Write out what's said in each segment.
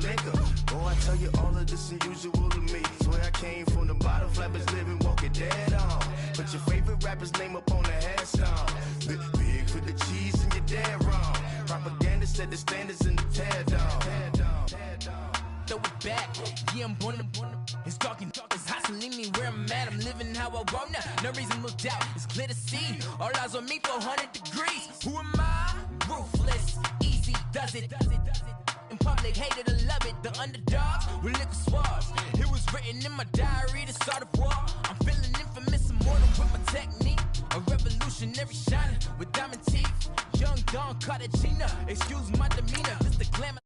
liquor. Oh, I tell you all of this unusual to me. Swear I came from the bottom, flappers living, walking dead on. Put your favorite rapper's name up on the headstone. Big for the cheese and you're dead wrong. Propaganda set the standards in the tear down. Throw it back, yeah, I'm born to. It's talking, it's hustling me where I'm at. I'm living how I want now. No reason to look doubt, it's clear to see. All eyes on me, 400 degrees. Who am I? Ruthless, easy, does it. In public, hated or love it. The underdogs with liquor swabs. It was written in my diary, the start of war. I'm feeling infamous, immortal with my technique. A revolutionary shining with diamond teeth. Young Don Cartagena, excuse my demeanor. This the glamour.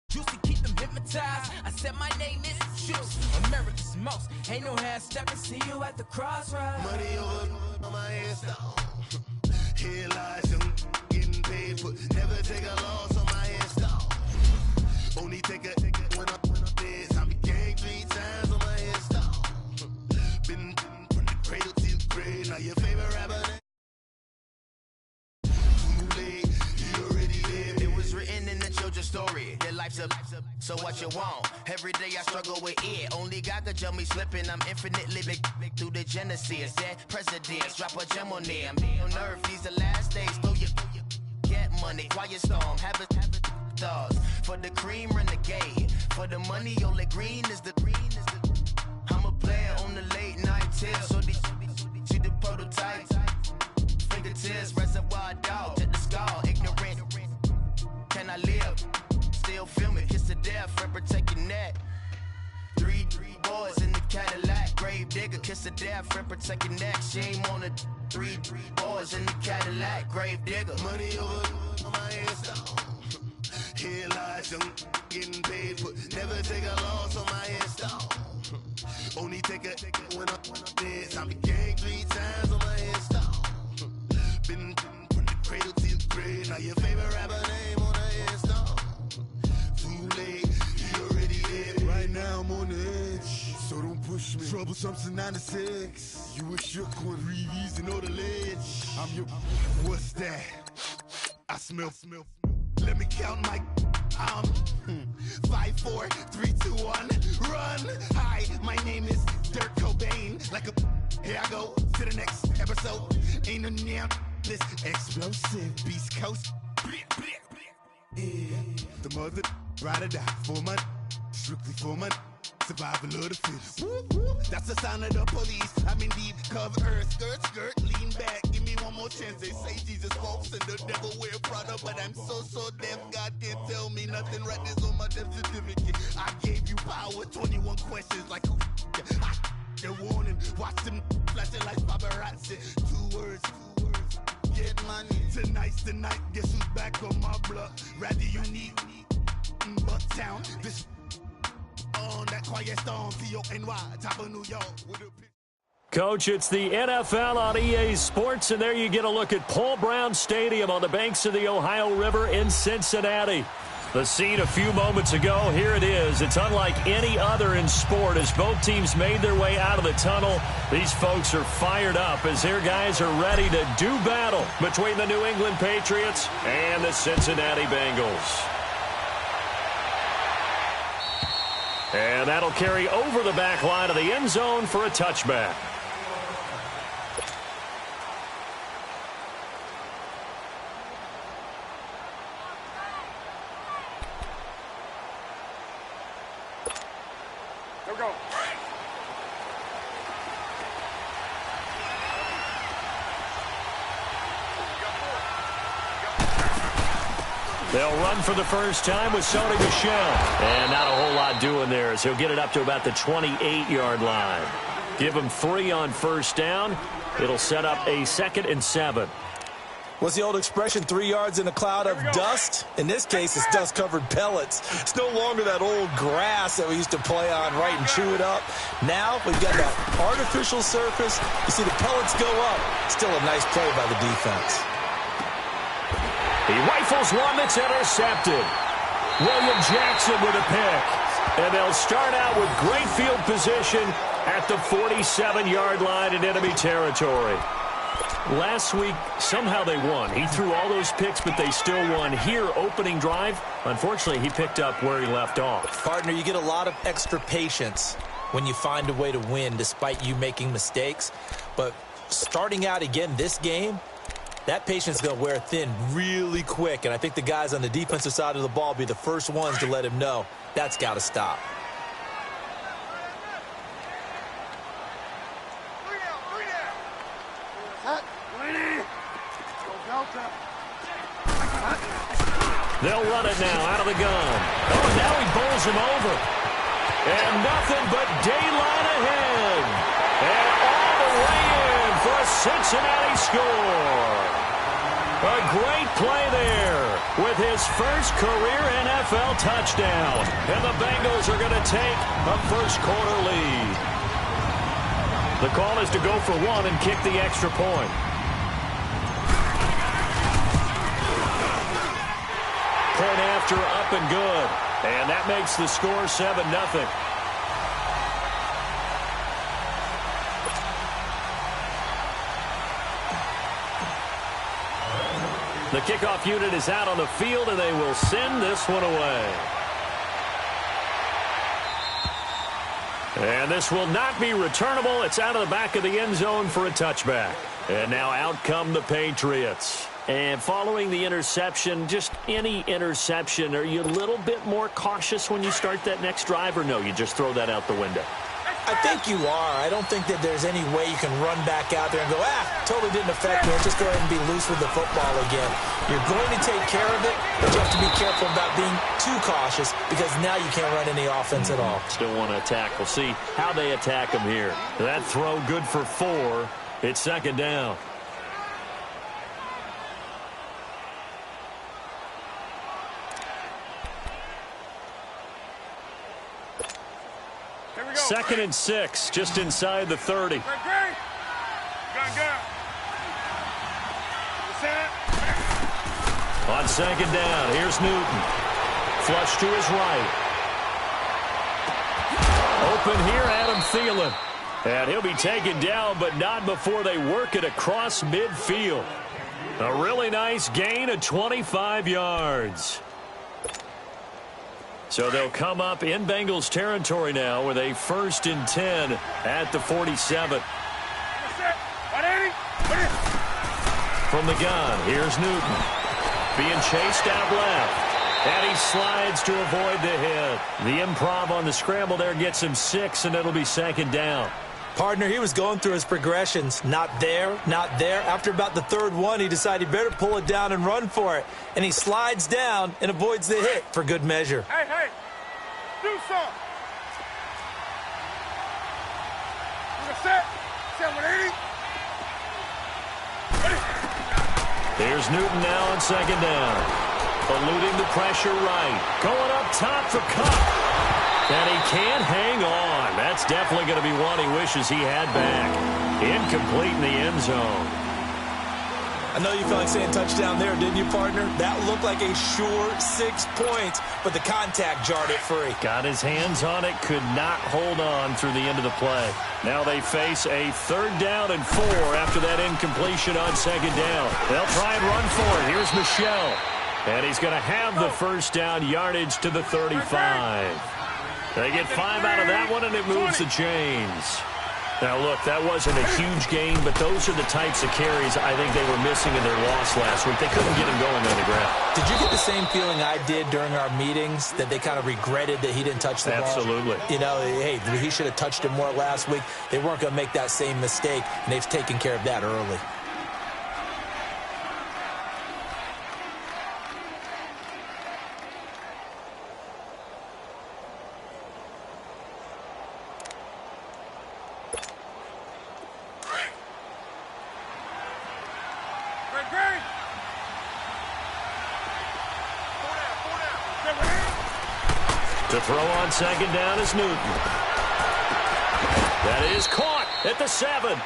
Juicy, keep them hypnotized. I said my name is Juice. America's most. Ain't no half stepping. See you at the crossroads. Money over on my headstone. Here lies young getting paid for. Never take a loss on my headstone. Only take a when I'm dead. I be gang 3 times on my headstone. Been from the cradle to the grave. Now your favorite rapper. Too late, you already lived. It was written in the children's story. Their life's up, so what you want? Every day I struggle with it. Only God could jump me slipping. I'm infinitely big through the genesis. Dead presidents, drop a gem on them. On earth, these the last days. Throw your get money, quiet storm. Have it thoughts. For the cream, renegade. For the money, only green is the green is the. I'm a player on the late night tips. So these see the prototype. Fingertips, reservoir dog to the skull. Ignorant. Can I live? Still film it. Kiss the death, friend, protect your neck. Three boys in the Cadillac. Grave digger, kiss the death, friend, protect your neck. Shame on the three boys in the Cadillac. Grave digger. Money over on my headstone. Here lies young getting paid for. Never take a loss on my headstone. Only take a when I'm dead. I be gang 3 times on my headstone. Been from the cradle to the grave. Now your favorite rapper name on the headstone. Too late, you already lived. Right now I'm on the edge, so don't push me. Troublesome to 96. You a shook one, breeze and know the ledge. I'm your. What's that? I smell. Let me count my. 5, 4, 3, 2, 1, run. Hi, my name is Dirt Cobain. Like a. Here I go to the next episode. Ain't no damn this explosive Beast Coast. Yeah. The mother ride or die for my strictly for my survival of the fittest. That's the sound of the police. I'm indeed cover earth, skirt, lean back. Give me one more chance. They say Jesus walks and the devil wear Prada, but I'm so deaf. God can't tell me nothing. Right this on my death certificate. I gave you power. 21 questions like who? They're warning. Watch them flashing like paparazzi. 2 words. Get money. Tonight's the night. Guess who's back on my block? Rather unique. Bucktown. This on that quiet storm. T-O-N-Y. Top of New York. Coach, it's the NFL on EA Sports, and there you get a look at Paul Brown Stadium on the banks of the Ohio River in Cincinnati. The scene a few moments ago, here it is. It's unlike any other in sport as both teams made their way out of the tunnel. These folks are fired up as their guys are ready to do battle between the New England Patriots and the Cincinnati Bengals. And that'll carry over the back line of the end zone for a touchback. They'll run for the first time with Sony Michel. And not a whole lot doing there as he'll get it up to about the 28-yard line. Give him 3 on first down. It'll set up a 2nd and 7. What's the old expression, 3 yards in a cloud of dust? In this case, it's dust-covered pellets. It's no longer that old grass that we used to play on, right, and chew it up. Now we've got that artificial surface. You see the pellets go up. Still a nice play by the defense. He rifles one that's intercepted. William Jackson with a pick. And they'll start out with great field position at the 47-yard line in enemy territory. last week, somehow they won. He threw all those picks, but they still won. Here, opening drive, unfortunately, he picked up where he left off. Partner, you get a lot of extra patience when you find a way to win despite you making mistakes. But starting out again this game, that patience is going to wear thin really quick. And I think the guys on the defensive side of the ball will be the first ones to let him know that's got to stop. They'll run it now out of the gun. Oh, now he bowls him over. And nothing but daylight ahead. And all the way in for a Cincinnati score. A great play there with his first career NFL touchdown. And the Bengals are going to take a first-quarter lead. The call is to go for one and kick the extra point. Point after, up and good. And that makes the score 7-0. The kickoff unit is out on the field, and they will send this one away. And this will not be returnable. It's out of the back of the end zone for a touchback. And now out come the Patriots. And following the interception, just any interception, are you a little bit more cautious when you start that next drive, or no, you just throw that out the window? I think you are. I don't think that there's any way you can run back out there and go, totally didn't affect me. Just go ahead and be loose with the football again. You're going to take care of it, but you have to be careful about being too cautious because now you can't run any offense at all. Still want to attack. We'll see how they attack him here. That throw good for 4. It's second down. Second and 6, just inside the 30. On second down, here's Newton. Flush to his right. Open here, Adam Thielen. And he'll be taken down, but not before they work it across midfield. A really nice gain of 25 yards. So they'll come up in Bengals territory now with a 1st and 10 at the 47. From the gun, here's Newton. Being chased out left. And he slides to avoid the hit. The improv on the scramble there gets him 6, and it'll be second down. Partner, he was going through his progressions. Not there, not there. After about the 3rd one, he decided he better pull it down and run for it. And he slides down and avoids the hit for good measure. Hey, do something. We're set. 180. There's Newton now on second down. Eluding the pressure right. Going up top for Cup. And he can't hang on. That's definitely going to be one he wishes he had back. Incomplete in the end zone. I know you felt like saying touchdown there, didn't you, partner? That looked like a sure 6 points, but the contact jarred it free. Got his hands on it, could not hold on through the end of the play. Now they face a 3rd down and 4 after that incompletion on second down. They'll try and run for it. Here's Michelle. And he's going to have the first down yardage to the 35. They get 5 out of that one, and it moves the chains. Now, look, that wasn't a huge gain, but those are the types of carries I think they were missing in their loss last week. They couldn't get him going on the ground. Did you get the same feeling I did during our meetings, that they kind of regretted that he didn't touch the ball? Absolutely. You know, hey, he should have touched it more last week. They weren't going to make that same mistake, and they've taken care of that early. To throw on second down is Newton. That is caught at the 7.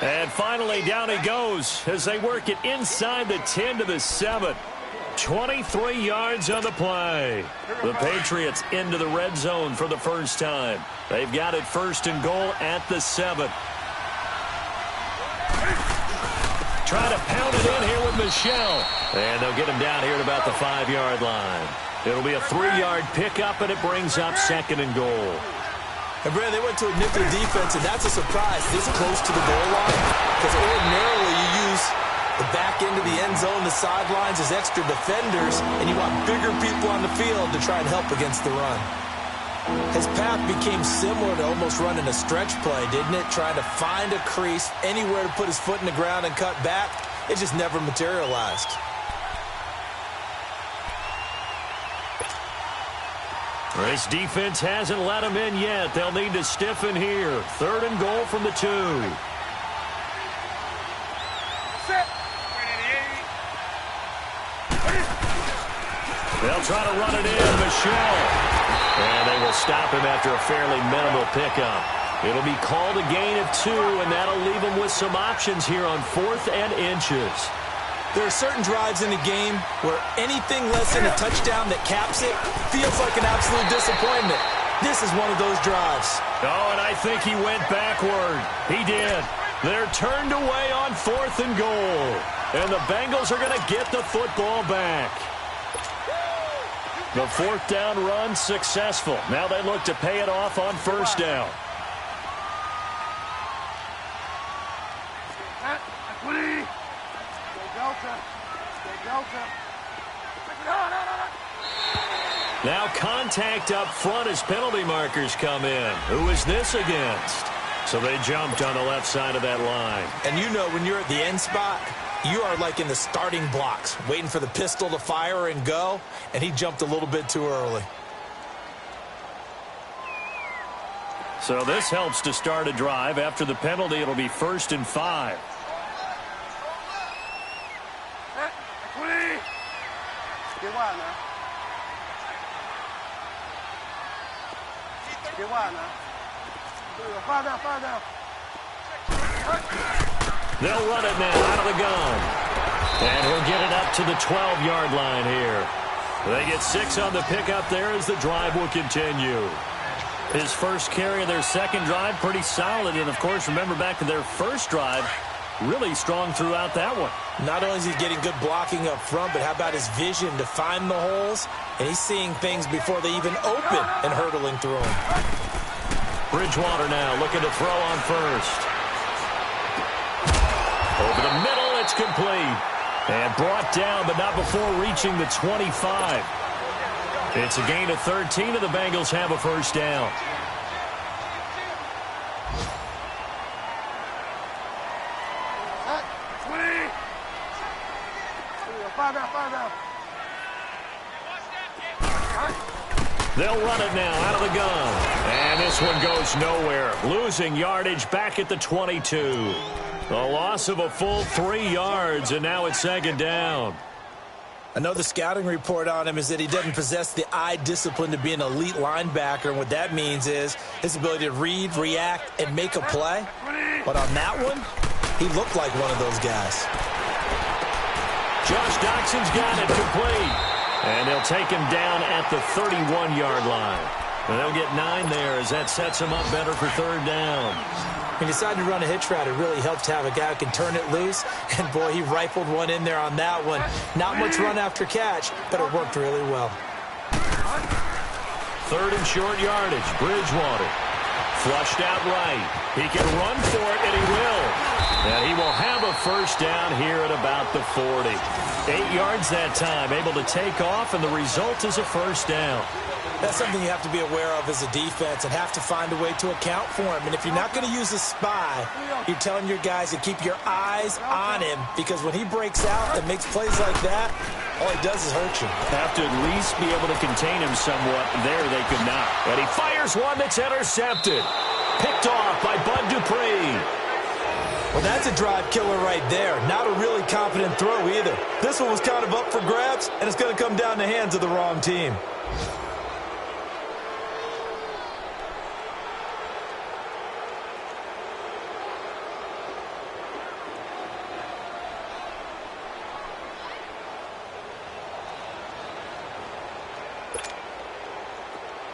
And finally down he goes as they work it inside the 10 to the 7. 23 yards on the play. The Patriots into the red zone for the first time. They've got it 1st and goal at the 7. try to pound it in here with Michelle. And they'll get him down here at about the 5-yard line. It'll be a 3-yard pickup, and it brings up 2nd and goal. And, Brad, they went to a nickel defense, and that's a surprise this close to the goal line, because ordinarily you use the back end of the end zone, the sidelines as extra defenders, and you want bigger people on the field to try and help against the run. His path became similar to almost running a stretch play, didn't it? Trying to find a crease, anywhere to put his foot in the ground and cut back. It just never materialized. This defense hasn't let him in yet. They'll need to stiffen here. 3rd and goal from the 2. They'll try to run it in. Michelle. And they will stop him after a fairly minimal pickup. It'll be called a gain of 2, and that'll leave him with some options here on 4th and inches. There are certain drives in the game where anything less than a touchdown that caps it feels like an absolute disappointment. This is one of those drives. Oh, and I think he went backward. He did. They're turned away on 4th and goal. And the Bengals are going to get the football back. The 4th down run successful. Now they look to pay it off on 1st down. Now contact up front as penalty markers come in. Who is this against? So they jumped on the left side of that line. And you know when you're at the end spot, you are like in the starting blocks, waiting for the pistol to fire and go, and he jumped a little bit too early. So this helps to start a drive. After the penalty, it'll be 1st and 5. They'll run it now out of the gun. And he'll get it up to the 12-yard line here. They get 6 on the pickup there as the drive will continue. His first carry of their second drive, pretty solid. And, of course, remember back to their first drive, really strong throughout that one. Not only is he getting good blocking up front, but how about his vision to find the holes? And he's seeing things before they even open and hurtling through them. Bridgewater now looking to throw on first. Over the middle, it's complete. And brought down, but not before reaching the 25. It's a gain of 13, and the Bengals have a first down. They'll run it now out of the gun. And this one goes nowhere. Losing yardage back at the 22. A loss of a full 3 yards, and now it's second down. I know the scouting report on him is that he doesn't possess the eye discipline to be an elite linebacker, and what that means is his ability to read, react, and make a play. But on that one, he looked like one of those guys. Josh Doxson's got it complete. And they'll take him down at the 31-yard line. And they'll get 9 there as that sets him up better for third down. He decided to run a hitch route. It really helped to have a guy who can turn it loose. And, boy, he rifled one in there on that one. Not much run after catch, but it worked really well. 3rd and short yardage. Bridgewater. Flushed out right. He can run for it, and he will. And he will have a first down here at about the 40. 8 yards that time, able to take off, and the result is a first down. That's something you have to be aware of as a defense and have to find a way to account for him. And if you're not going to use a spy, you're telling your guys to keep your eyes on him, because when he breaks out and makes plays like that, all he does is hurt you. Have to at least be able to contain him somewhat. There they could not. And he fires one that's intercepted. Picked off by Bud Dupree. Well, that's a drive killer right there. Not a really confident throw either. This one was kind of up for grabs, and it's going to come down the hands of the wrong team.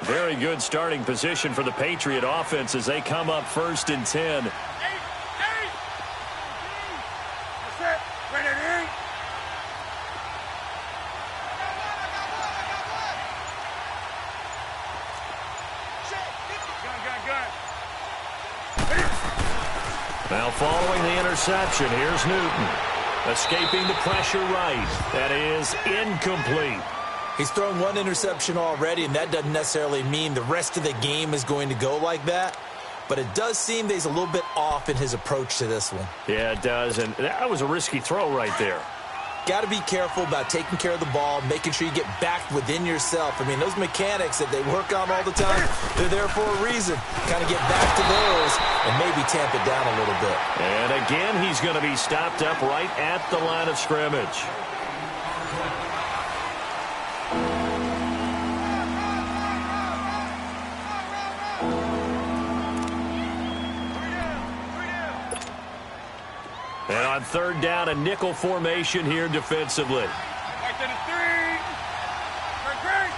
Very good starting position for the Patriot offense as they come up 1st and 10. Set. Now following the interception, here's Newton. Escaping the pressure right. That is incomplete. He's thrown one interception already, and that doesn't necessarily mean the rest of the game is going to go like that. But it does seem that he's a little bit off in his approach to this one. Yeah, it does, and that was a risky throw right there. Got to be careful about taking care of the ball, making sure you get back within yourself. I mean, those mechanics that they work on all the time, they're there for a reason. Kind of get back to those and maybe tamp it down a little bit. And again, he's going to be stopped up right at the line of scrimmage. And on third down, a nickel formation here defensively. Right to the three. Great.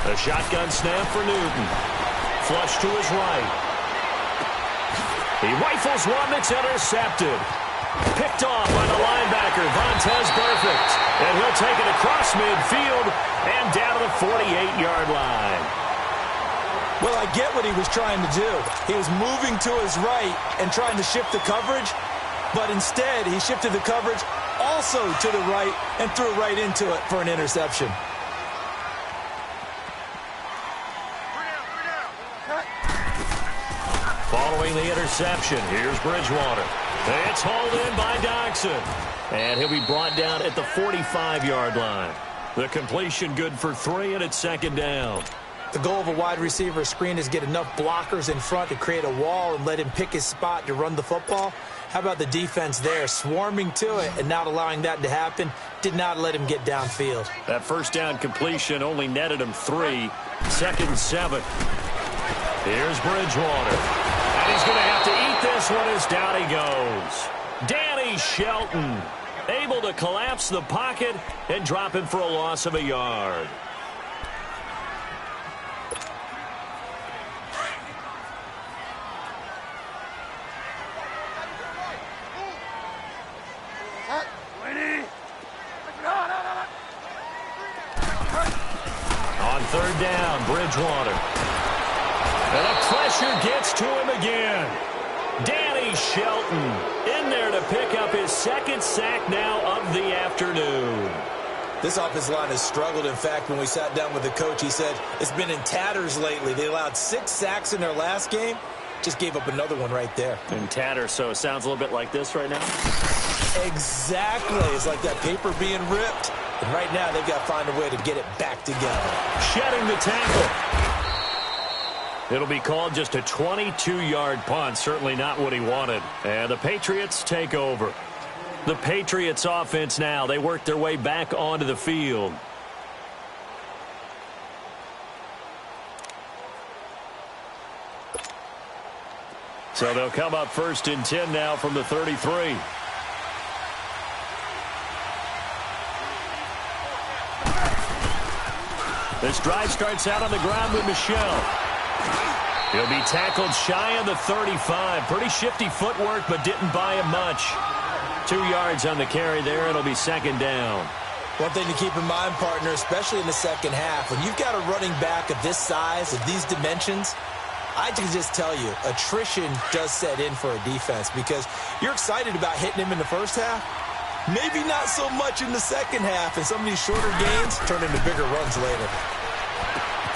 A shotgun snap for Newton. Flush to his right. He rifles one that's intercepted. Picked off by the linebacker, Vontaze Burfict. And he'll take it across midfield and down to the 48-yard line. Well, I get what he was trying to do. He was moving to his right and trying to shift the coverage, but instead he shifted the coverage also to the right and threw right into it for an interception. Following the interception, here's Bridgewater. It's hauled in by Doxson. And he'll be brought down at the 45-yard line. The completion good for 3, and it's second down. The goal of a wide receiver screen is get enough blockers in front to create a wall and let him pick his spot to run the football. How about the defense there, swarming to it and not allowing that to happen? Did not let him get downfield. That first down completion only netted him 3. Second 7. Here's Bridgewater. And he's going to have to eat this one as down he goes. Danny Shelton able to collapse the pocket and drop him for a loss of a yard. On third down, Bridgewater. And the pressure gets to him again. Danny Shelton in there to pick up his second sack now of the afternoon. This offensive line has struggled. In fact, when we sat down with the coach, he said it's been in tatters lately. They allowed 6 sacks in their last game. Just gave up another one right there. In tatters, so it sounds a little bit like this right now? Exactly. It's like that paper being ripped. And right now, they've got to find a way to get it back together. Shedding the tackle. It'll be called just a 22-yard punt. Certainly not what he wanted. And the Patriots take over. The Patriots offense now. They work their way back onto the field. So they'll come up first and 10 now from the 33. This drive starts out on the ground with Michel. He'll be tackled shy of the 35. Pretty shifty footwork, but didn't buy him much. 2 yards on the carry there. It'll be second down. One thing to keep in mind, partner, especially in the second half, when you've got a running back of this size, of these dimensions, I can just tell you, attrition does set in for a defense because you're excited about hitting him in the first half. Maybe not so much in the second half, and some of these shorter gains turn into bigger runs later.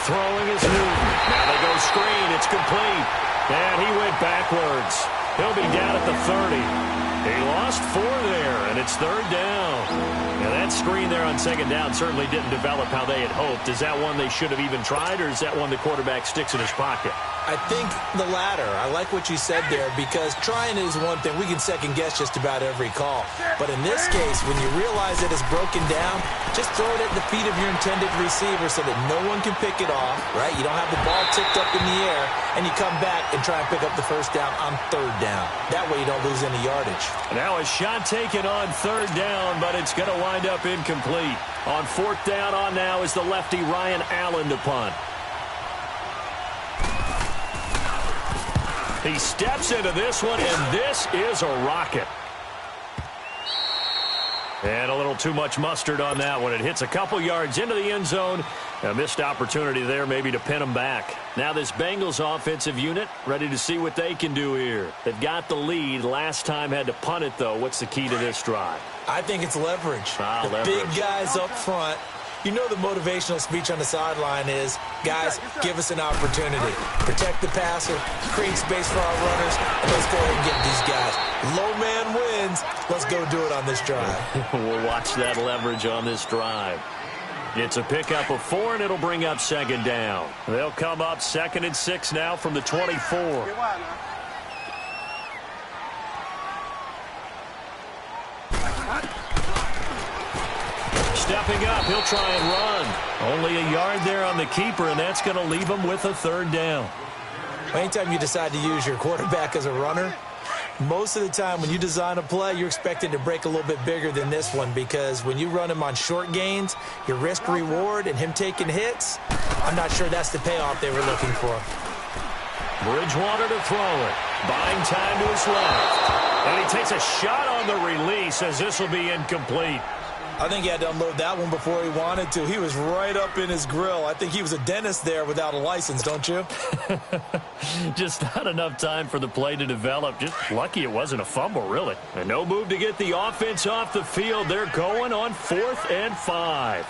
Throwing is Newton. Now they go screen. It's complete. And he went backwards. He'll be down at the 30. He lost 4 there, and it's third down. Now that screen there on second down certainly didn't develop how they had hoped. Is that one they should have even tried, or is that one the quarterback sticks in his pocket? I think the latter. I like what you said there because trying is one thing. We can second-guess just about every call. But in this case, when you realize that it's broken down, just throw it at the feet of your intended receiver so that no one can pick it off, right? You don't have the ball tipped up in the air, and you come back and try and pick up the first down on third down. That way you don't lose any yardage. Now a shot taken on third down, but it's going to wind up incomplete. On fourth down on now is the lefty Ryan Allen to punt. He steps into this one, and this is a rocket. And a little too much mustard on that one. It hits a couple yards into the end zone. A missed opportunity there maybe to pin them back. Now this Bengals offensive unit ready to see what they can do here. They've got the lead. Last time had to punt it, though. What's the key to this drive? I think it's leverage. Leverage. Big guys up front. You know the motivational speech on the sideline is, guys, give us an opportunity. Protect the passer, create space for our runners, and let's go ahead and get these guys. Low man wins. Let's go do it on this drive. We'll watch that leverage on this drive. It's a pickup of 4, and it'll bring up second down. They'll come up 2nd and 6 now from the 24. Stepping up, he'll try and run. Only a yard there on the keeper, and that's going to leave him with a third down. Anytime you decide to use your quarterback as a runner, most of the time when you design a play, you're expecting to break a little bit bigger than this one, because when you run him on short gains, your risk-reward and him taking hits, I'm not sure that's the payoff they were looking for. Bridgewater to throw it. Buying time to his left. And he takes a shot on the release as this will be incomplete. I think he had to unload that one before he wanted to. He was right up in his grill. I think he was a dentist there without a license, don't you? Just not enough time for the play to develop. Just lucky it wasn't a fumble, really. And no move to get the offense off the field. They're going on 4th and 5.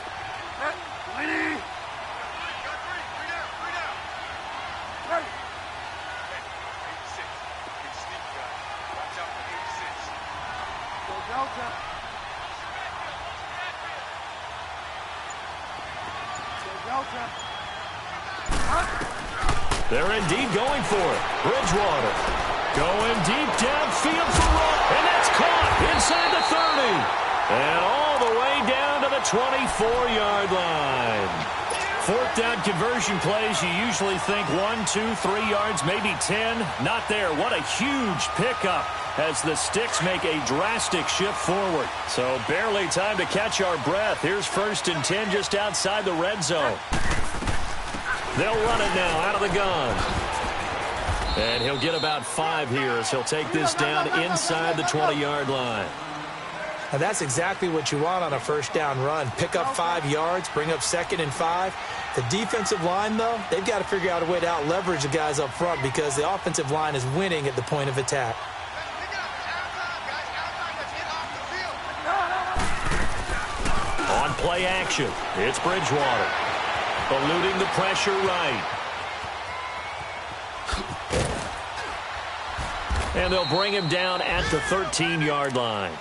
They're indeed going for it. Bridgewater going deep downfield for Rowe. And that's caught inside the 30. And all the way down to the 24-yard line. 4th down conversion plays, you usually think 1, 2, 3 yards, maybe 10. Not there. What a huge pickup as the Sticks make a drastic shift forward. So barely time to catch our breath. Here's 1st and 10 just outside the red zone. They'll run it now out of the gun. And he'll get about 5 here as he'll take this down inside the 20-yard line. Now that's exactly what you want on a first down run. Pick up 5 yards, bring up 2nd and 5. The defensive line, though, they've got to figure out a way to out-leverage the guys up front because the offensive line is winning at the point of attack. On play action, it's Bridgewater. Eluding the pressure right. And they'll bring him down at the 13-yard line.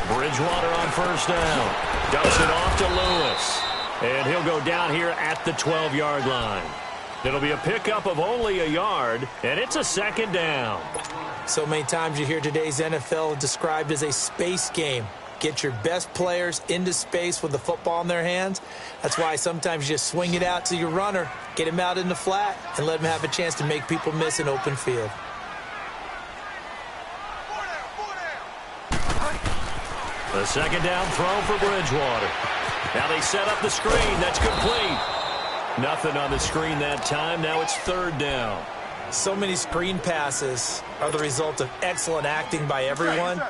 Bridgewater on first down. Dumps it off to Lewis. And he'll go down here at the 12-yard line. It'll be a pickup of only a yard, and it's a 2nd down. So many times you hear today's NFL described as a space game. Get your best players into space with the football in their hands. That's why sometimes you just swing it out to your runner, get him out in the flat, and let him have a chance to make people miss an open field. The 2nd down throw for Bridgewater. Now they set up the screen. That's complete. Nothing on the screen that time. Now it's 3rd down. So many screen passes are the result of excellent acting by everyone.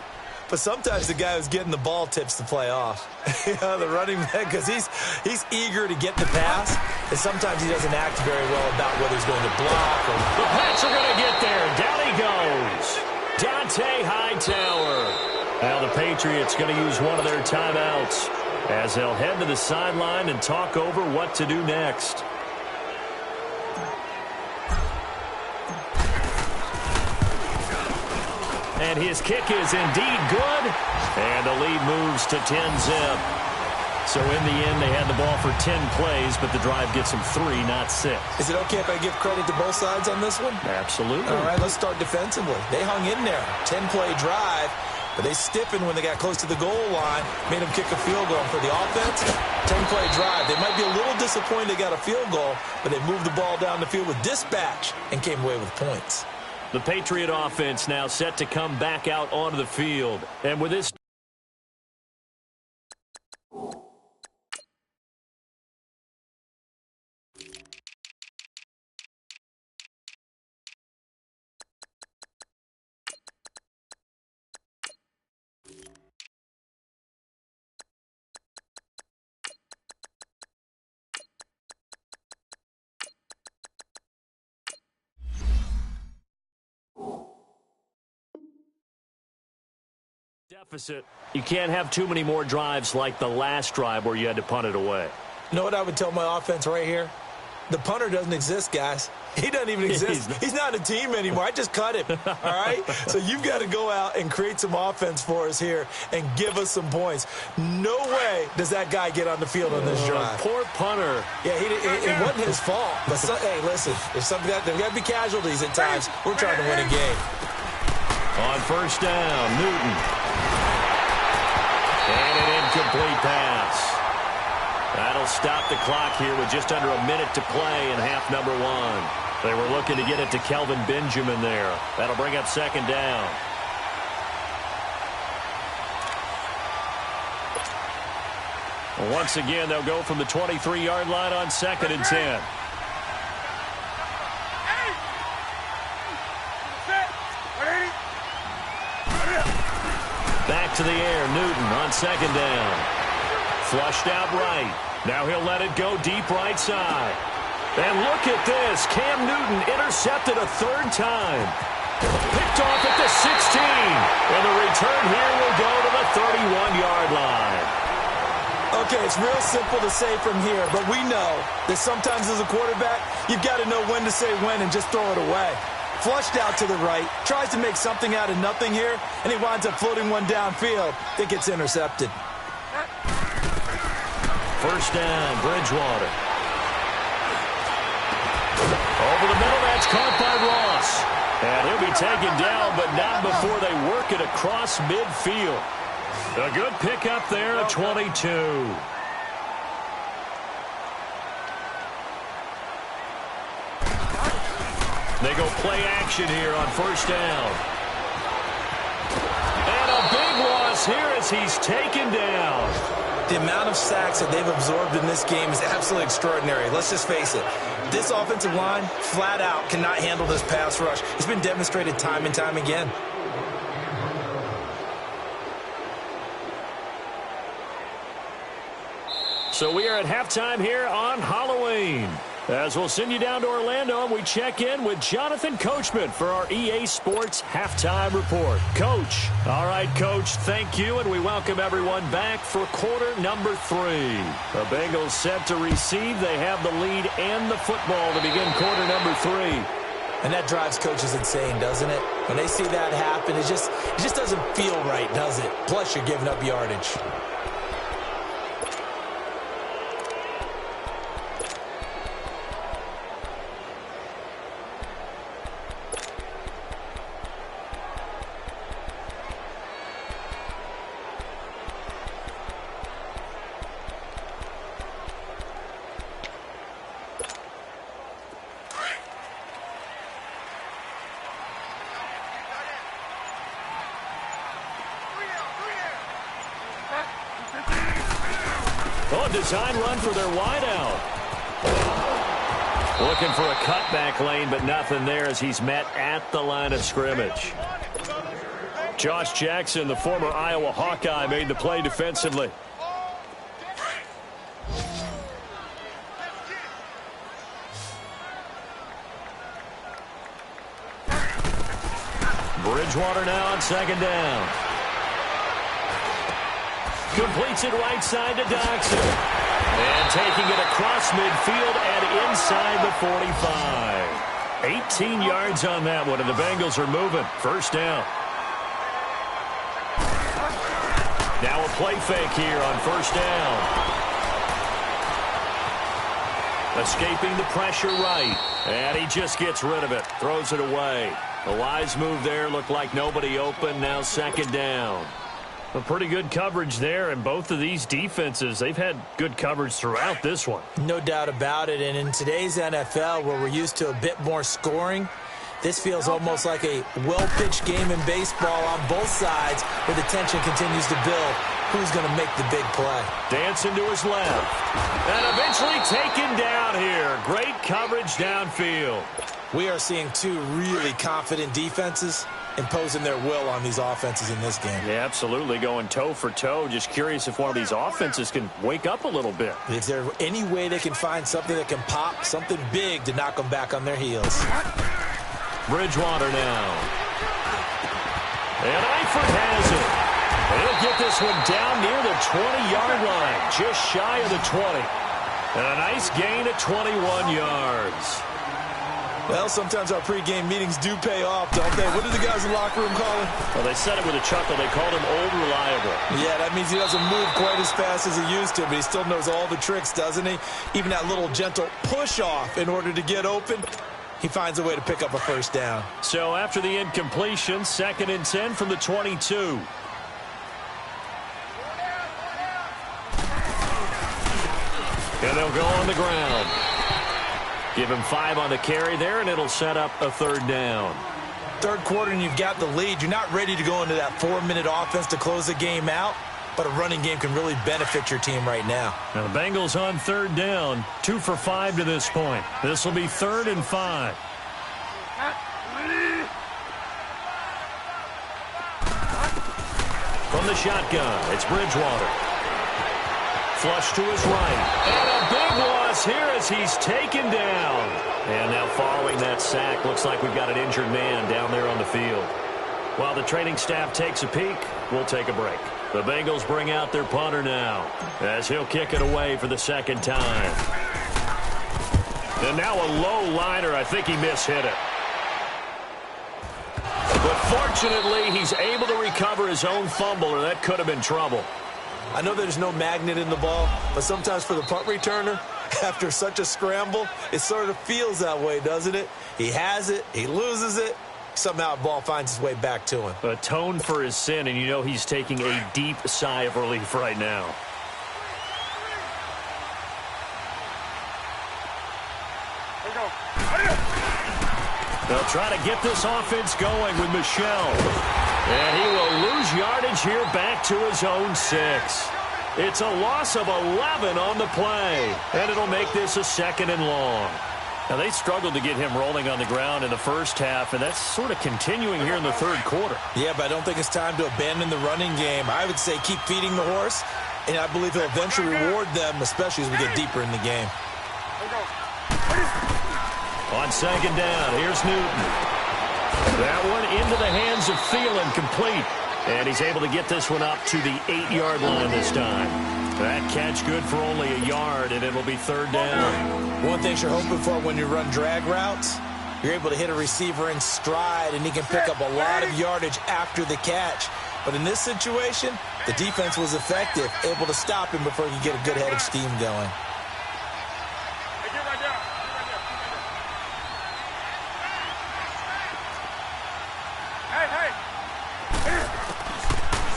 But sometimes the guy who's getting the ball tips the play off. The running back, because he's eager to get the pass, and sometimes he doesn't act very well about whether he's going to block or... The Pats are going to get there. Down he goes. Dante Hightower. Now the Patriots going to use one of their timeouts as they'll head to the sideline and talk over what to do next. And his kick is indeed good. And the lead moves to 10-zip. So in the end, they had the ball for 10 plays, but the drive gets them 3, not 6. Is it okay if I give credit to both sides on this one? Absolutely. All right, let's start defensively. They hung in there. 10-play drive. But they stiffened when they got close to the goal line, made them kick a field goal. For the offense, 10-play drive. They might be a little disappointed they got a field goal, but they moved the ball down the field with dispatch and came away with points. The Patriot offense now set to come back out onto the field. And with this deficit, you can't have too many more drives like the last drive where you had to punt it away. You know what I would tell my offense right here? The punter doesn't exist, guys. He doesn't even exist. He's not a team anymore. I just cut him, all right? So you've got to go out and create some offense for us here and give us some points. No way does that guy get on the field on this drive. Poor punter. Yeah, it wasn't his fault. But, hey, listen, there's got to be casualties at times. We're trying to win a game. On first down, Newton. And an incomplete pass. That'll stop the clock here with just under a minute to play in half number one. They were looking to get it to Kelvin Benjamin there. That'll bring up second down. Once again, they'll go from the 23-yard line on 2nd and 10. Back to the air, Newton on 2nd down. Flushed out right. Now he'll let it go deep right side. And look at this. Cam Newton intercepted a 3rd time. Picked off at the 16. And the return here will go to the 31-yard line. Okay, it's real simple to say from here, but we know that sometimes as a quarterback, you've got to know when to say when and just throw it away. Flushed out to the right, tries to make something out of nothing here, and he winds up floating one downfield that gets intercepted. First down, Bridgewater. Over the middle, that's caught by Ross. And he'll be taken down, but not before they work it across midfield. A good pickup there at 22. They go play action here on first down. And a big loss here as he's taken down. The amount of sacks that they've absorbed in this game is absolutely extraordinary. Let's just face it. This offensive line, flat out, cannot handle this pass rush. It's been demonstrated time and time again. So we are at halftime here on Halloween. As we'll send you down to Orlando, we check in with Jonathan Coachman for our EA Sports Halftime Report. Coach. All right, Coach, thank you, and we welcome everyone back for quarter number 3. The Bengals set to receive. They have the lead and the football to begin quarter number 3. And that drives coaches insane, doesn't it? When they see that happen, it just doesn't feel right, does it? Plus, you're giving up yardage. Design run for their wideout. Looking for a cutback lane, but nothing there as he's met at the line of scrimmage. Josh Jackson, the former Iowa Hawkeye, made the play defensively. Bridgewater now on 2nd down. Completes it right side to Doxson. And taking it across midfield and inside the 45. 18 yards on that one, and the Bengals are moving. First down. Now a play fake here on first down. Escaping the pressure right. And he just gets rid of it. Throws it away. A wise move there. Looked like nobody open. Now 2nd down. A pretty good coverage there, and both of these defenses, they've had good coverage throughout this one. No doubt about it, and in today's NFL, where we're used to a bit more scoring, this feels almost like a well-pitched game in baseball on both sides, where the tension continues to build. Who's going to make the big play? Dancing to his left. And eventually taken down here. Great coverage downfield. We are seeing two really confident defenses imposing their will on these offenses in this game. Yeah, absolutely, going toe for toe. Just curious if one of these offenses can wake up a little bit. Is there any way they can find something that can pop, something big to knock them back on their heels? Bridgewater now. And Eifert has it. And he'll get this one down near the 20-yard line, just shy of the 20. And a nice gain of 21 yards. Well, sometimes our pregame meetings do pay off, don't they? What did the guys in the locker room call him? Well, they said it with a chuckle. They called him Old Reliable. Yeah, that means he doesn't move quite as fast as he used to, but he still knows all the tricks, doesn't he? Even that little gentle push-off in order to get open, he finds a way to pick up a first down. So after the incompletion, 2nd and 10 from the 22. And they'll go on the ground. Give him 5 on the carry there, and it'll set up a 3rd down. Third quarter, and you've got the lead. You're not ready to go into that 4-minute offense to close the game out, but a running game can really benefit your team right now. Now the Bengals on 3rd down, 2 for 5 to this point. This will be 3rd and 5. From the shotgun, it's Bridgewater. Flush to his right. And a big loss here as he's taken down. And now following that sack, looks like we've got an injured man down there on the field. While the training staff takes a peek, we'll take a break. The Bengals bring out their punter now as he'll kick it away for the 2nd time. And now a low liner. I think he mishit it. But fortunately, he's able to recover his own fumble, or that could have been trouble. I know there's no magnet in the ball, but sometimes for the punt returner, after such a scramble, it sort of feels that way, doesn't it? He has it, he loses it, somehow the ball finds its way back to him. Atone for his sin, and you know he's taking a deep sigh of relief right now. They'll try to get this offense going with Michel. And he will lose yardage here back to his own 6. It's a loss of 11 on the play. And it'll make this a 2nd and long. Now, they struggled to get him rolling on the ground in the first half, and that's sort of continuing here in the 3rd quarter. Yeah, but I don't think it's time to abandon the running game. I would say keep feeding the horse, and I believe he'll eventually reward them, especially as we get deeper in the game. On 2nd down, here's Newton. That one into the hands of Thielen, complete. And he's able to get this one up to the 8-yard line this time. That catch good for only a yard, and it'll be 3rd down. One thing you're hoping for when you run drag routes, you're able to hit a receiver in stride, and he can pick up a lot of yardage after the catch. But in this situation, the defense was effective, able to stop him before he could get a good head of steam going.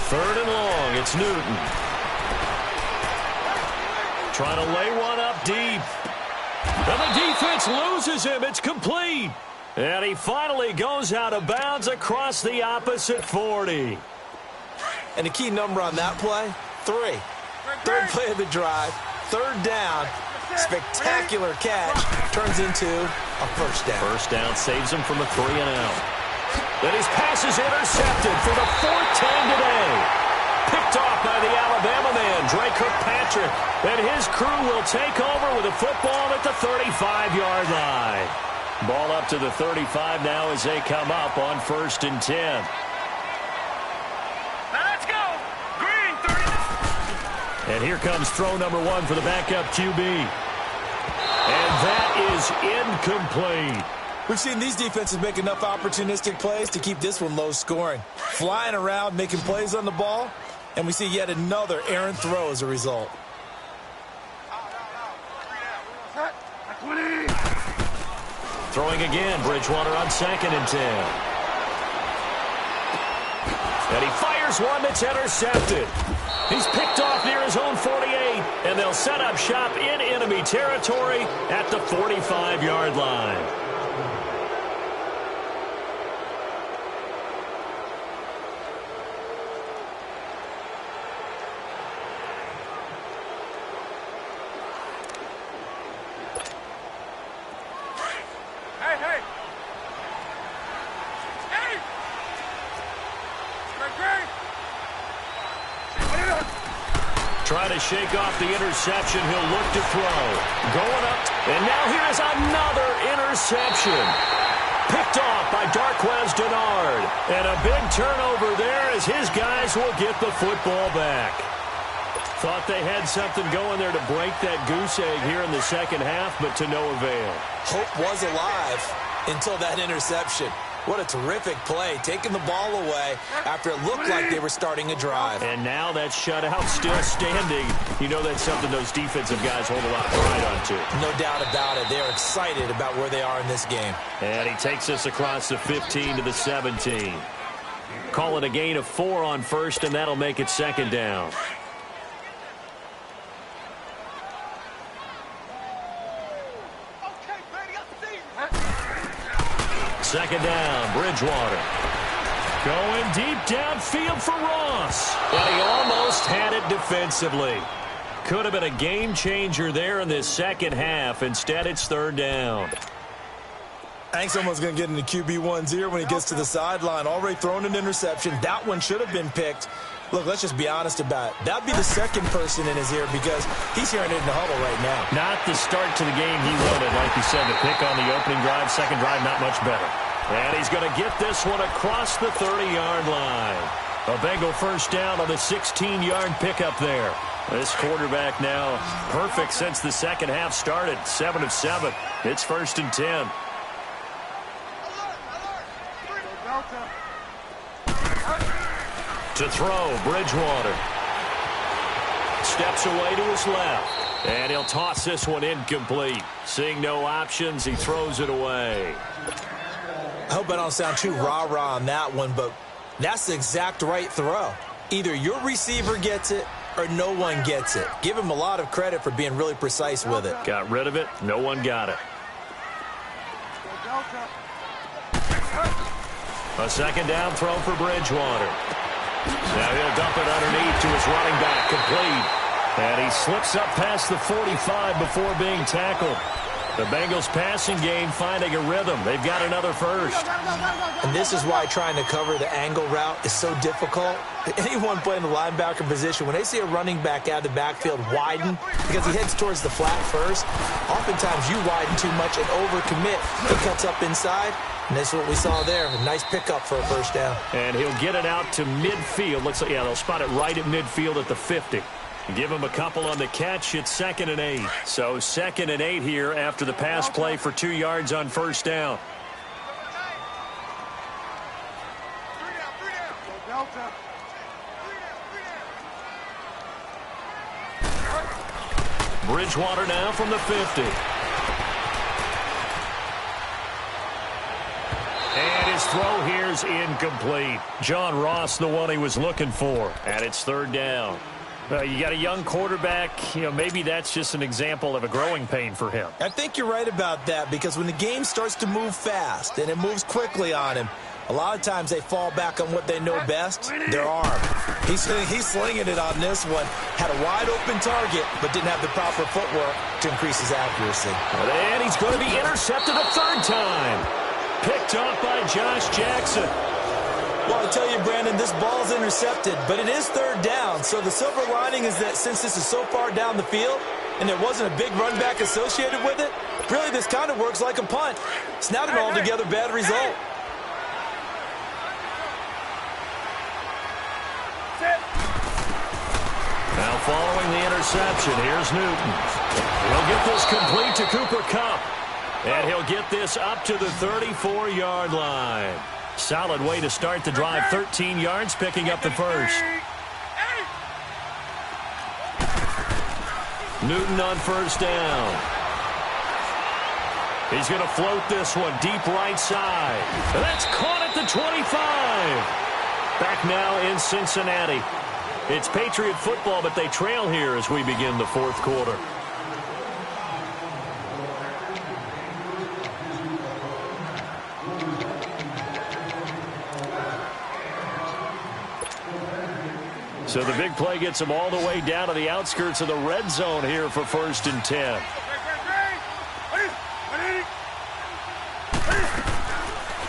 Third and long, it's Newton. Trying to lay one up deep. And the defense loses him. It's complete. And he finally goes out of bounds across the opposite 40. And the key number on that play, 3. Third play of the drive, 3rd down, spectacular catch, turns into a first down. First down saves him from a 3-and-out. Then his pass is intercepted for the 4th time today. Picked off by the Alabama man, Dre Kirkpatrick. And his crew will take over with a football at the 35-yard line. Ball up to the 35 now as they come up on 1st and 10. Let's go. Green, 30. And here comes throw number 1 for the backup QB. And that is incomplete. We've seen these defenses make enough opportunistic plays to keep this one low scoring. Flying around, making plays on the ball, and we see yet another errant throw as a result. Throwing again, Bridgewater on 2nd and 10. And he fires one that's intercepted. He's picked off near his own 48, and they'll set up shop in enemy territory at the 45-yard line. Trying to shake off the interception. He'll look to throw. Going up. And now here's another interception. Picked off by Darquez Denard. And a big turnover there as his guys will get the football back. Thought they had something going there to break that goose egg here in the second half, but to no avail. Hope was alive until that interception. What a terrific play, taking the ball away after it looked like they were starting a drive. And now that shutout still standing. You know that's something those defensive guys hold a lot of pride on, too. No doubt about it. They're excited about where they are in this game. And he takes us across the 15 to the 17. Call it a gain of 4 on first, and that'll make it second down. Second down, Bridgewater. Going deep downfield for Ross. And he almost had it defensively. Could have been a game changer there in this second half. Instead, it's third down. I think someone's going to get into QB 1-0 when he gets to the sideline. Already thrown an interception. That one should have been picked. Look, let's just be honest about it. That would be the second person in his ear because he's hearing it in the huddle right now. Not the start to the game he wanted, like you said. The pick on the opening drive, second drive, not much better. And he's going to get this one across the 30-yard line. A Bengal first down on the 16-yard pickup there. This quarterback now perfect since the second half started. 7 of 7. It's first and 10. To throw, Bridgewater. Steps away to his left. And he'll toss this one incomplete. Seeing no options, he throws it away. I hope I don't sound too rah-rah on that one, but that's the exact right throw. Either your receiver gets it or no one gets it. Give him a lot of credit for being really precise with it. Got rid of it. No one got it. A second down throw for Bridgewater. Now he'll dump it underneath to his running back, complete. And he slips up past the 45 before being tackled. The Bengals passing game finding a rhythm. They've got another first. And this is why trying to cover the angle route is so difficult. Anyone playing the linebacker position, when they see a running back out of the backfield widen because he heads towards the flat first, oftentimes you widen too much and overcommit. He cuts up inside. And this is what we saw there. A nice pickup for a first down. And he'll get it out to midfield. Looks like, yeah, they'll spot it right at midfield at the 50. Give him a couple on the catch. It's 2nd and 8. So 2nd and 8 here after the pass play for 2 yards on first down. Bridgewater now from the 50. And his throw here's incomplete. John Ross, the one he was looking for. And it's third down. You got a young quarterback. Maybe that's just an example of a growing pain for him. I think you're right about that because when the game starts to move fast and it moves quickly on him, a lot of times they fall back on what they know best, their arm. He's slinging it on this one. Had a wide open target, but didn't have the proper footwork to increase his accuracy. And he's going to be intercepted a third time. Picked off by Josh Jackson. Well, I tell you, Brandon, this ball's intercepted, but it is third down. So the silver lining is that since this is so far down the field and there wasn't a big run back associated with it, really this kind of works like a punt. It's not an altogether bad result. Now following the interception, here's Newton. He'll get this complete to Cooper Kupp. And he'll get this up to the 34-yard line. Solid way to start the drive. 13 yards, picking up the first. Newton on first down. He's going to float this one deep right side. And that's caught at the 25. Back now in Cincinnati. It's Patriot football, but they trail here as we begin the fourth quarter. So the big play gets them all the way down to the outskirts of the red zone here for first and 10.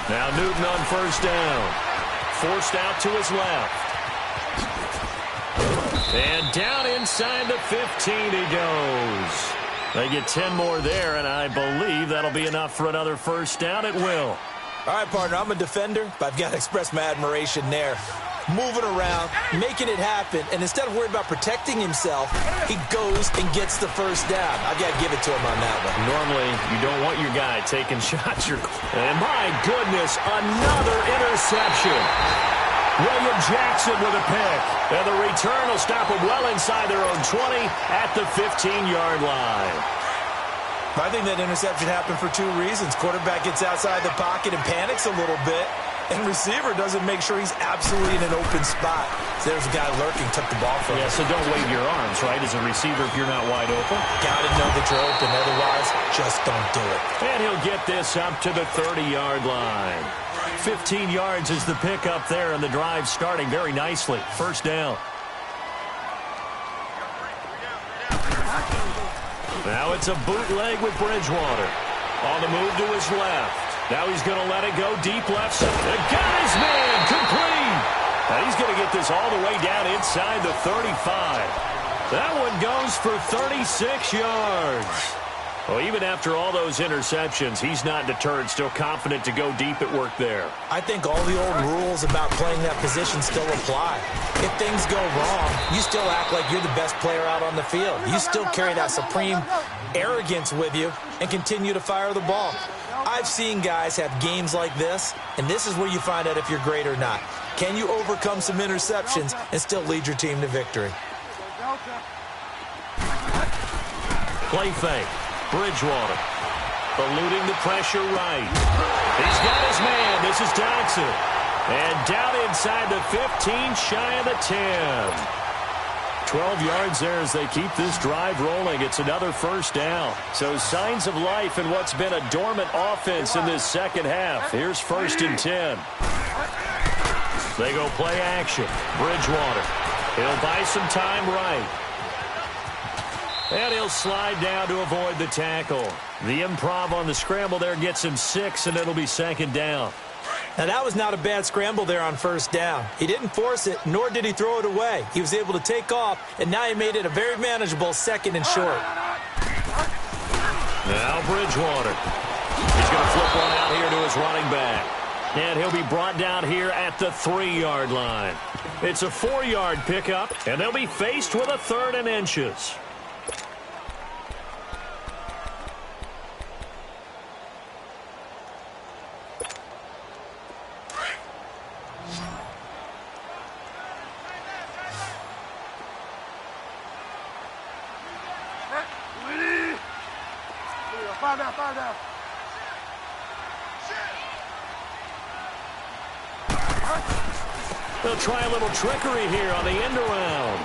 Now Newton on first down. Forced out to his left. And down inside the 15 he goes. They get 10 more there, and I believe that'll be enough for another first down. It will. All right, partner, I'm a defender, but I've got to express my admiration there. Moving around, making it happen, and instead of worrying about protecting himself, he goes and gets the first down. I've got to give it to him on that one. Normally, you don't want your guy taking shots. And my goodness, another interception. William Jackson with a pick. And the return will stop them well inside their own 20 at the 15-yard line. I think that interception happened for two reasons. Quarterback gets outside the pocket and panics a little bit, and receiver doesn't make sure he's absolutely in an open spot. So there's a guy lurking, took the ball from him. Yeah, so don't wave your arms, right, as a receiver if you're not wide open. Got to know that you're open. Otherwise, just don't do it. And he'll get this up to the 30-yard line. 15 yards is the pickup there, and the drive starting very nicely. First down. Now it's a bootleg with Bridgewater. On the move to his left. Now he's going to let it go deep left side. And got his man complete. And he's going to get this all the way down inside the 35. That one goes for 36 yards. Well, even after all those interceptions, he's not deterred, still confident to go deep at work there. I think all the old rules about playing that position still apply. If things go wrong, you still act like you're the best player out on the field. You still carry that supreme arrogance with you and continue to fire the ball. I've seen guys have games like this, and this is where you find out if you're great or not. Can you overcome some interceptions and still lead your team to victory? Play fake. Bridgewater eluding the pressure right. He's got his man. This is Dodson. And down inside the 15, shy of the 10. 12 yards there as they keep this drive rolling. It's another first down. So signs of life in what's been a dormant offense in this second half. Here's 1st and 10. They go play action. Bridgewater. He'll buy some time right. And he'll slide down to avoid the tackle. The improv on the scramble there gets him 6, and it'll be 2nd down. Now, that was not a bad scramble there on 1st down. He didn't force it, nor did he throw it away. He was able to take off, and now he made it a very manageable 2nd and short. Now Bridgewater. He's going to flip one out here to his running back. And he'll be brought down here at the 3-yard line. It's a 4-yard pickup, and they'll be faced with a 3rd and inches. Five down. They'll try a little trickery here on the end around.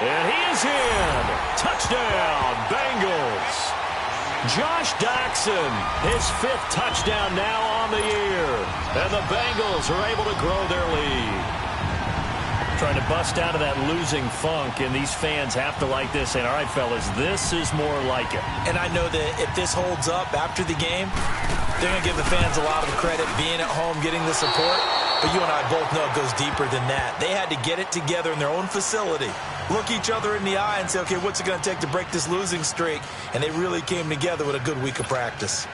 And he is in. Touchdown, Bengals. Josh Doctson, his 5th touchdown now on the year. And the Bengals are able to grow their lead. Trying to bust out of that losing funk, and these fans have to like this. And all right, fellas, this is more like it. And I know that if this holds up after the game, they're going to give the fans a lot of the credit being at home, getting the support. But you and I both know it goes deeper than that. They had to get it together in their own facility, look each other in the eye and say, okay, what's it going to take to break this losing streak? And they really came together with a good week of practice.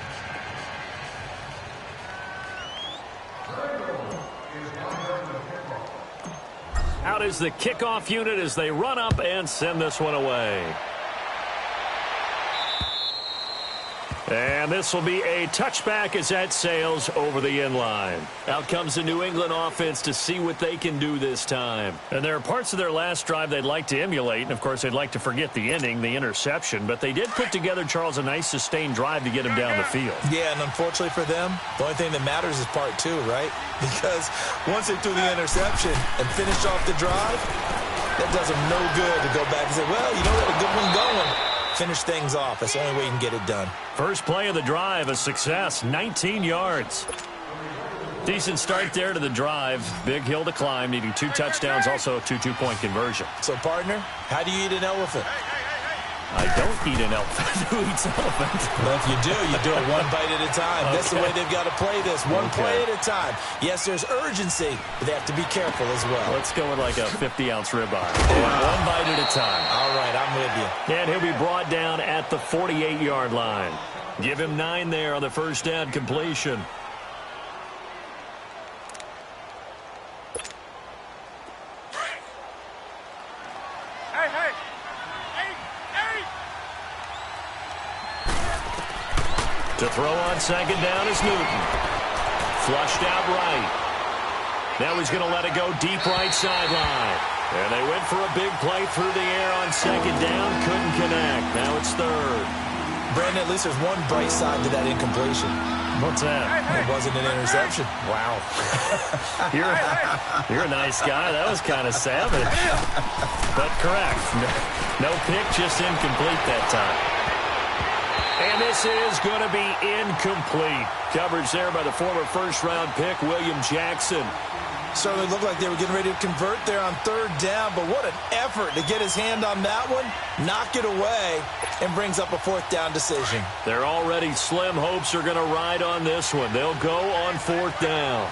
Out is the kickoff unit as they run up and send this one away. And this will be a touchback as that sails over the end line. Out comes the New England offense to see what they can do this time. And there are parts of their last drive they'd like to emulate. And, of course, they'd like to forget the ending, the interception. But they did put together, Charles, a nice sustained drive to get him down the field. Yeah, and unfortunately for them, the only thing that matters is part 2, right? Because once they threw the interception and finished off the drive, that does them no good to go back and say, well, you know what, a good one going. Finish things off. That's the only way you can get it done. First play of the drive, a success, 19 yards. Decent start there to the drive. Big hill to climb, needing 2 touchdowns, also a 2 two-point conversion. So, partner, how do you eat an elephant? I don't eat an elephant. Who eats elephant? Well, if you do it one bite at a time. Okay. That's the way they've got to play this. One play at a time. Yes, there's urgency, but they have to be careful as well. Let's go with like a 50-ounce ribeye. One bite at a time. All right, I'm with you. And he'll be brought down at the 48-yard line. Give him 9 there on the first down completion. To throw on second down is Newton. Flushed out right. Now he's going to let it go deep right sideline. And they went for a big play through the air on second down. Couldn't connect. Now it's third. Brandon, at least there's one bright side to that incompletion. What's that? It wasn't an interception. Wow. You're a nice guy. That was kind of savage. But correct. No pick, just incomplete that time. And this is going to be incomplete. Coverage there by the former first-round pick, William Jackson. Certainly looked like they were getting ready to convert there on third down, but what an effort to get his hand on that one, knock it away, and brings up a fourth down decision. Their already slim hopes are going to ride on this one. They'll go on fourth down.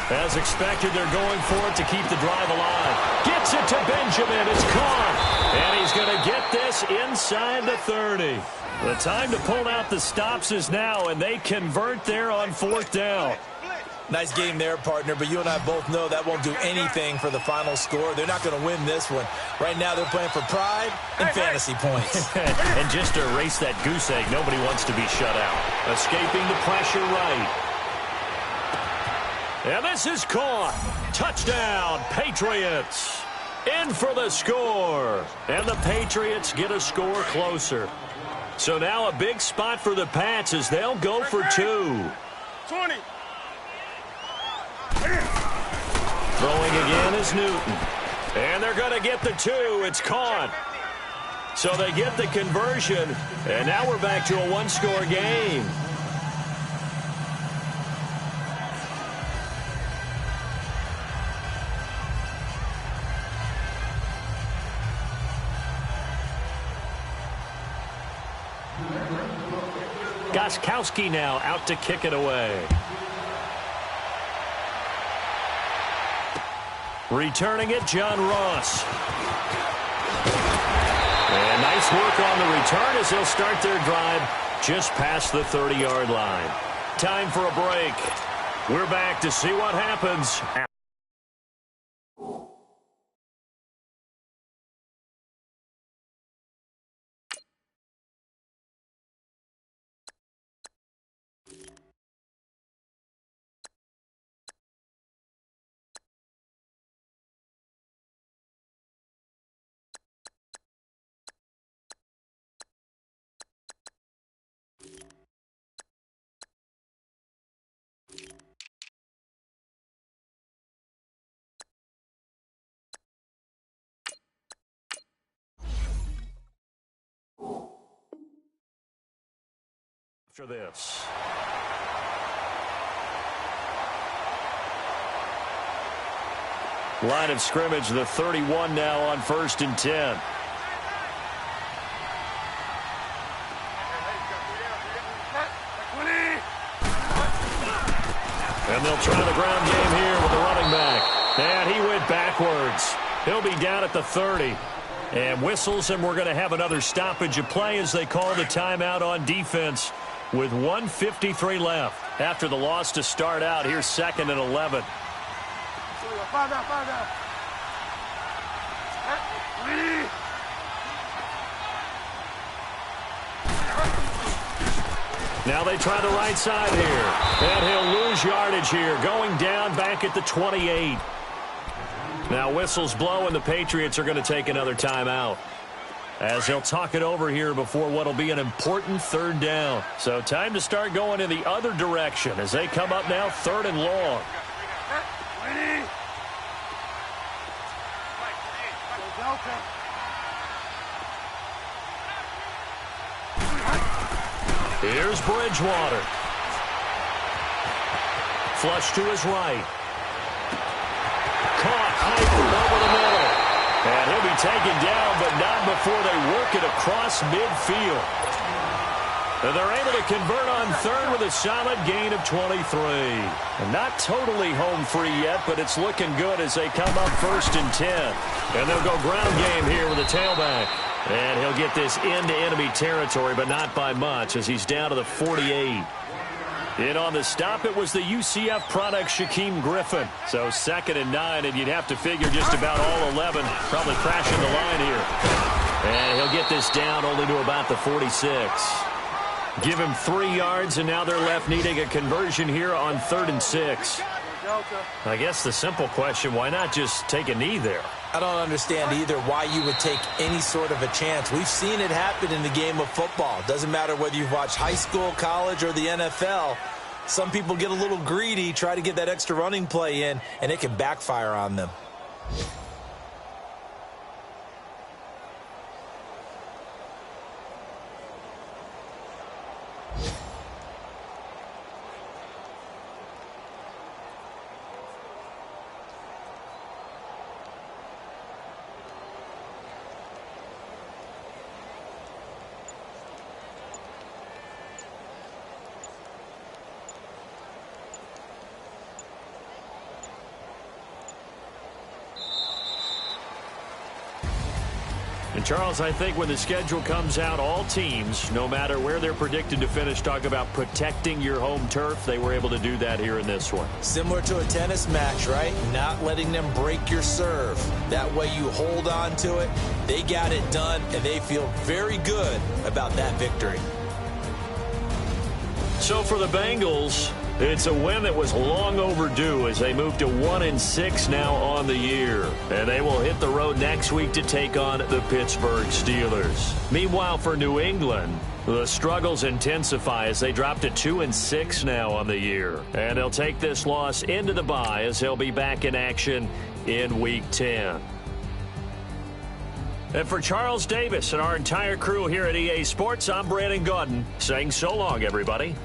As expected, they're going for it to keep the drive alive. Gets it to Benjamin. It's caught. And he's going to get this inside the 30. The time to pull out the stops is now, and they convert there on fourth down. Nice game there, partner, but you and I both know that won't do anything for the final score. They're not going to win this one. Right now, they're playing for pride and fantasy points. And just to erase that goose egg, nobody wants to be shut out. Escaping the pressure right. And this is caught. Touchdown, Patriots. In for the score. And the Patriots get a score closer. So now a big spot for the Pats as they'll go for 2. 20. Throwing again is Newton. And they're going to get the 2. It's caught. So they get the conversion. And now we're back to a one-score game. Gostkowski now out to kick it away. Returning it, John Ross. And nice work on the return as they'll start their drive just past the 30-yard line. Time for a break. We're back to see what happens. After this. Line of scrimmage, the 31 now on 1st and 10. And they'll try the ground game here with the running back. And he went backwards. He'll be down at the 30. And whistles, and we're going to have another stoppage of play as they call the timeout on defense with 1:53 left. After the loss to start out, here's 2nd and 11. Now they try the right side here. And he'll lose yardage here, going down back at the 28. Now whistles blow, and the Patriots are going to take another timeout as they'll talk it over here before what will be an important 3rd down. So time to start going in the other direction as they come up now 3rd and long. Here's Bridgewater. Flush to his right. Caught high from over the middle. And he'll be taken down, but not before they work it across midfield. And they're able to convert on third with a solid gain of 23. And not totally home free yet, but it's looking good as they come up 1st and 10. And they'll go ground game here with a tailback. And he'll get this into enemy territory, but not by much as he's down to the 48. In on the stop, it was the UCF product, Shaquem Griffin. So 2nd and 9, and you'd have to figure just about all 11 probably crashing the line here. And he'll get this down only to about the 46. Give him 3 yards, and now they're left needing a conversion here on 3rd and 6. I guess the simple question, why not just take a knee there? I don't understand either why you would take any sort of a chance. We've seen it happen in the game of football. Doesn't matter whether you've watched high school, college, or the NFL. Some people get a little greedy, try to get that extra running play in, and it can backfire on them. And Charles, I think when the schedule comes out, all teams, no matter where they're predicted to finish, talk about protecting your home turf. They were able to do that here in this one. Similar to a tennis match, right? Not letting them break your serve. That way you hold on to it. They got it done, and they feel very good about that victory. So for the Bengals, it's a win that was long overdue as they move to 1-6 now on the year. And they will hit the road next week to take on the Pittsburgh Steelers. Meanwhile, for New England, the struggles intensify as they drop to 2-6 now on the year. And they'll take this loss into the bye as they'll be back in action in Week 10. And for Charles Davis and our entire crew here at EA Sports, I'm Brandon Gaudin saying so long, everybody.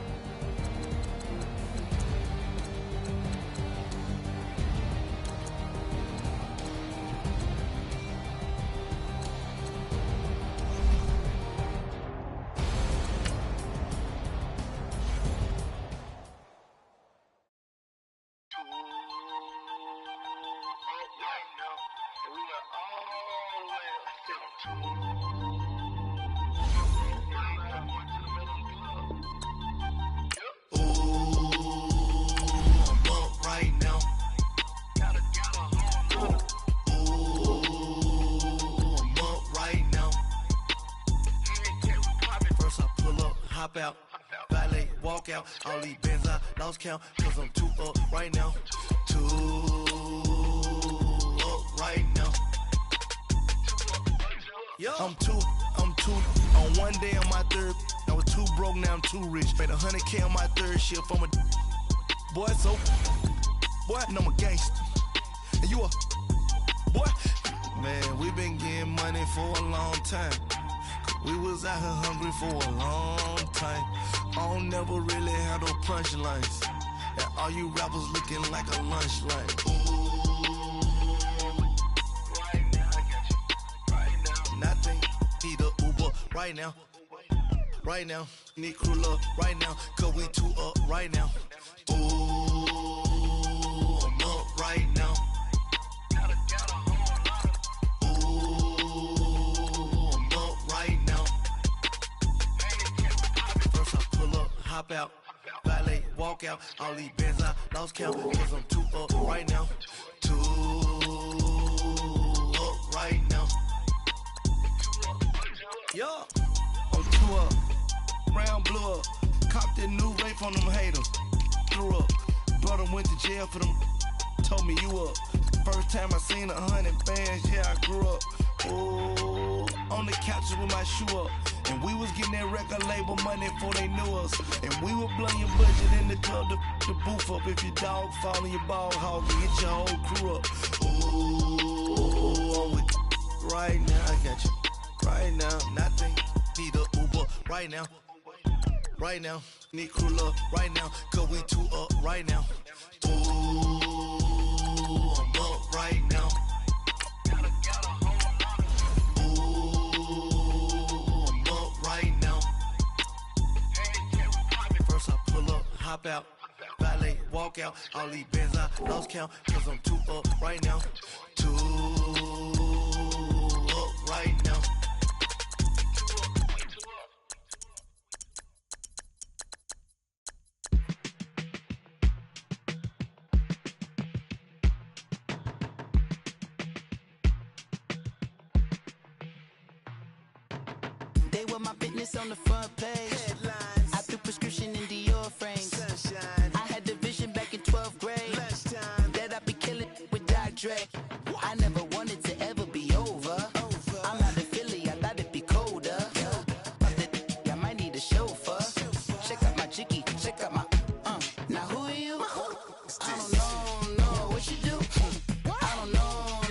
Out, valet, walk out, all these bins I lost count, cause I'm 2 up right now, 2 up right now, yeah. I'm two, on one day on my third, I was 2 broke, now I'm 2 rich, made 100K on my third shift from a boy, so, boy, and I'm a gangster, and you a, boy, man, we been getting money for a long time. We was out here hungry for a long time. I don't never really have no punchlines. And all you rappers looking like a lunch line. Ooh, right now, I got you. Right now, nothing. Need a Uber right now. Right now, need crew up right now. Cause we 2 up right now. Ooh, I'm up right now. Hop out, valet, walk out, all these bins I lost count, cause I'm 2 up right now, 2 up right now, yeah, I'm 2 up, round blew up, copped that new rape on them haters, threw up, brother went to jail for them, told me you up, first time I seen 100 bands, yeah I grew up, ooh, on the couches with my shoe up. And we was getting that record label money before they knew us. And we were blowing your budget in the club to boof up. If your dog fall in your ball hog, you get your whole crew up. Ooh, I'm with right now, I got you. Right now, nothing. Need a Uber right now. Right now, need crew up right now. Cause we 2 up right now. Ooh, I'm up right now. hop out. Valet, walk out. All these bands I lost count. Cause I'm too up right now. Too up right now. They were my business on the front page. Headlines. I threw prescription in Dior frames. Sunshine. I had the vision back in 12th grade. Lunchtime. That I'd be killing with Doc Dre. I never wanted to ever be over. I'm out of Philly, I thought it'd be colder. I might need a chauffeur. Check out my jiggy, check out my Now who are you? I don't know what you do. I don't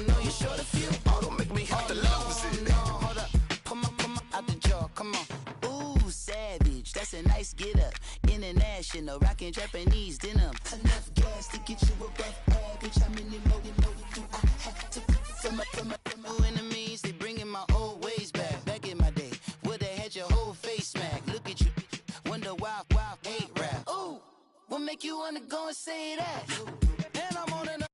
know you short a few. Oh, don't make me have to lose it. No, hold up. Come on, out the jaw, come on. Ooh, savage, that's a nice get up. International, rockin' Japanese denim. Enough gas to get you a rough average. How many more you know do I have to from my enemies? They bringing my old ways back. Back in my day, would've had your whole face smacked. Look at you, wonder why hate rap. Ooh, what make you wanna go and say that? And I'm on another